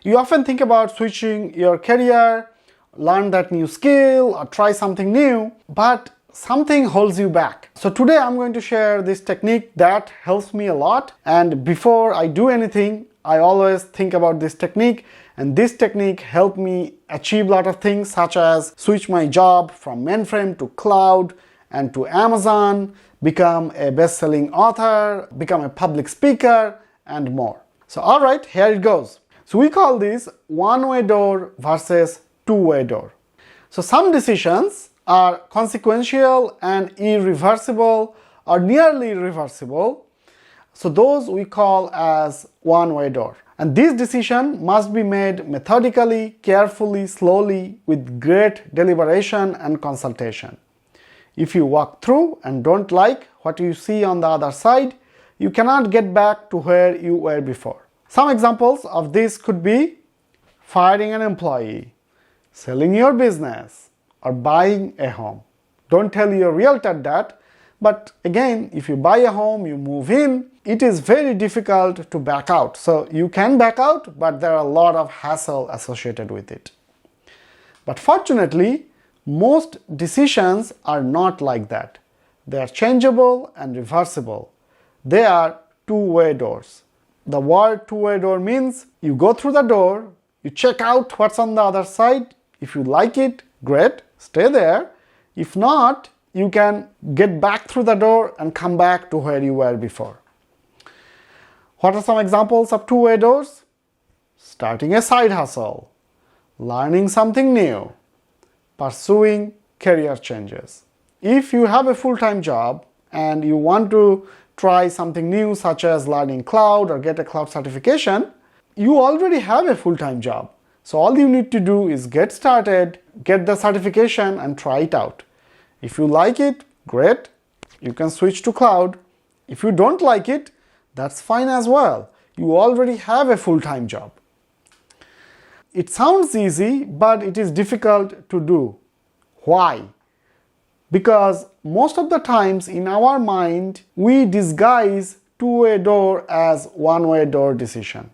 You often think about switching your career, learn that new skill, or try something new, but something holds you back. So today I'm going to share this technique that helps me a lot, and before I do anything, I always think about this technique, and this technique helped me achieve a lot of things, such as switch my job from mainframe to cloud and to Amazon, become a best-selling author, become a public speaker, and more. So alright, here it goes. So we call this one-way door versus two-way door. So some decisions are consequential and irreversible or nearly irreversible. So those we call as one-way door. And this decision must be made methodically, carefully, slowly, with great deliberation and consultation. If you walk through and don't like what you see on the other side, you cannot get back to where you were before. Some examples of this could be firing an employee, selling your business, or buying a home. Don't tell your realtor that, but again, if you buy a home, you move in, it is very difficult to back out. So you can back out, but there are a lot of hassle associated with it. But fortunately, most decisions are not like that. They are changeable and reversible. They are two-way doors. The word two-way door means you go through the door, you check out what's on the other side. If you like it, great, stay there. If not, you can get back through the door and come back to where you were before. What are some examples of two-way doors? Starting a side hustle, learning something new, pursuing career changes. If you have a full-time job and you want to try something new, such as learning cloud or get a cloud certification, you already have a full-time job. So all you need to do is get started, get the certification, and try it out. If you like it, great, you can switch to cloud. If you don't like it, that's fine as well. You already have a full-time job. It sounds easy, but it is difficult to do. Why? Because most of the times in our mind, we disguise two-way door as one-way door decision.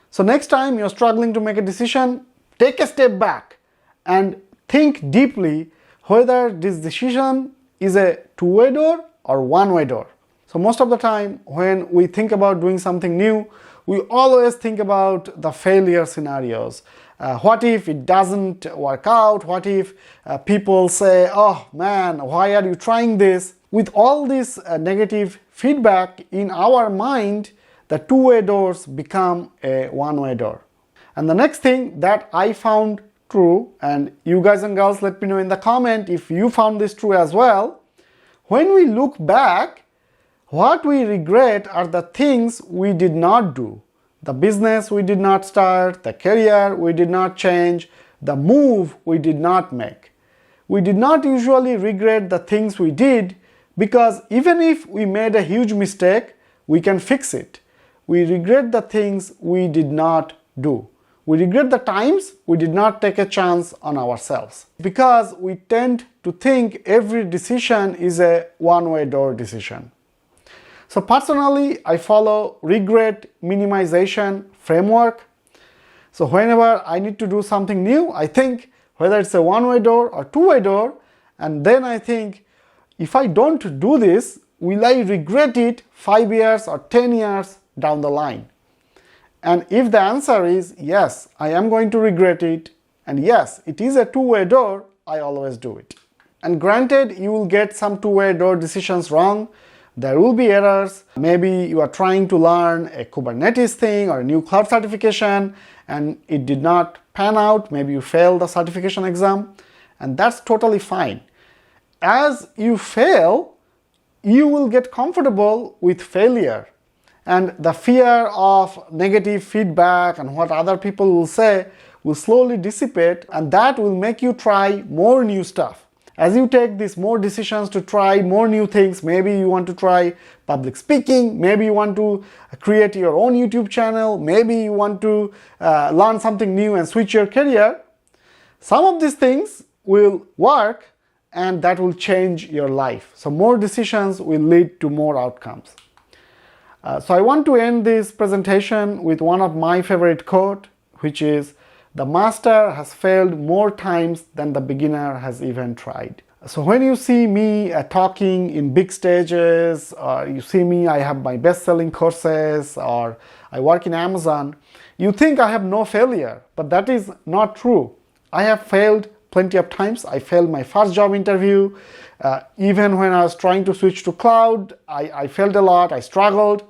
So next time you're struggling to make a decision, take a step back and think deeply whether this decision is a two-way door or one-way door. So most of the time when we think about doing something new, we always think about the failure scenarios. What if it doesn't work out? What if people say, oh man, why are you trying this? With all this negative feedback in our mind, the two-way doors become a one-way door. And the next thing that I found true, and you guys and girls let me know in the comment if you found this true as well, when we look back, what we regret are the things we did not do. The business we did not start, the career we did not change, the move we did not make. We did not usually regret the things we did because even if we made a huge mistake, we can fix it. We regret the things we did not do. We regret the times we did not take a chance on ourselves because we tend to think every decision is a one-way door decision. So personally, I follow regret minimization framework. So whenever I need to do something new, I think whether it's a one-way door or two-way door, and then I think, if I don't do this, will I regret it 5 years or 10 years down the line? And if the answer is yes, I am going to regret it, and yes, it is a two-way door, I always do it. And granted, you will get some two-way door decisions wrong. There will be errors. Maybe you are trying to learn a Kubernetes thing or a new cloud certification and it did not pan out. Maybe you failed the certification exam, and that's totally fine. As you fail, you will get comfortable with failure, and the fear of negative feedback and what other people will say will slowly dissipate, and that will make you try more new stuff. As you take these more decisions to try more new things, maybe you want to try public speaking, maybe you want to create your own YouTube channel, maybe you want to learn something new and switch your career, some of these things will work and that will change your life. So more decisions will lead to more outcomes. So I want to end this presentation with one of my favorite quote which is the master has failed more times than the beginner has even tried. So when you see me talking in big stages, or you see me, I have my best-selling courses, or I work in Amazon, you think I have no failure, but that is not true. I have failed plenty of times. I failed my first job interview. Even when I was trying to switch to cloud, I failed a lot, I struggled.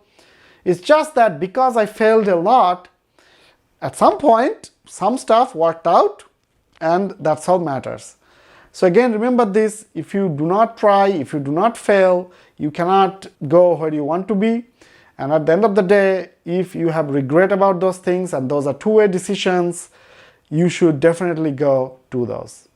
It's just that because I failed a lot, at some point, some stuff worked out, and that's all matters. So again, remember this: if you do not try, if you do not fail, you cannot go where you want to be. And at the end of the day, if you have regret about those things, and those are two-way decisions, you should definitely go do those.